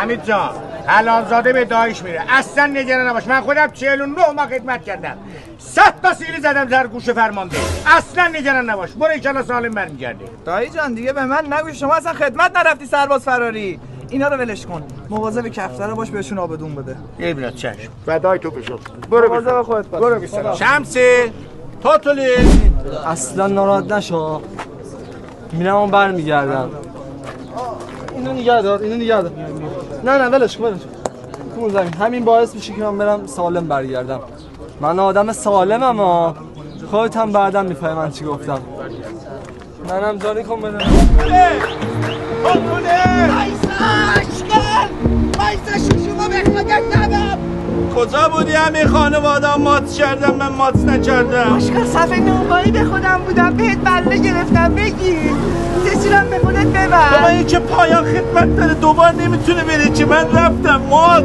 حمید جان حلالزاده به دایش میره، اصلا نگران نباش. من خودم 49 ماه خدمت کردم، 100 تا سیلی زدم زر گوش فرمانده، اصلا نگران نباش. برو انشالله سالم برمیگردی. دایی جان دیگه به من نگو، شما اصلا خدمت نرفتی سرباز فراری. اینا رو ولش کن، مواظب کفتره باش، بهشون آبدون بده. یه بینات چشم فدای تو بشم. برو مواظب خودت باش. برو بیسلام. شمسی توتولی اصلا ناراحت نشو، میرم اون برمیگردم. اینو نگه دار، اینو نگه دار. نه ولش کن، کن زمین. همین باعث میشه که من برم سالم برگردم. من آدم سالمم ها. خودت هم بعدا میفهمی من چی گفتم. منم جانی کن بدم. کجا بودی؟ همین خانواده مات کردم، من مات نکردم. اشکال صفحه نوبایی به خودم بودم، بهت بله گرفتم، بگیر تشیرم به خودت ببر. بابا این که پایان خدمت داره دوبار نمیتونه بره که من رفتم مات.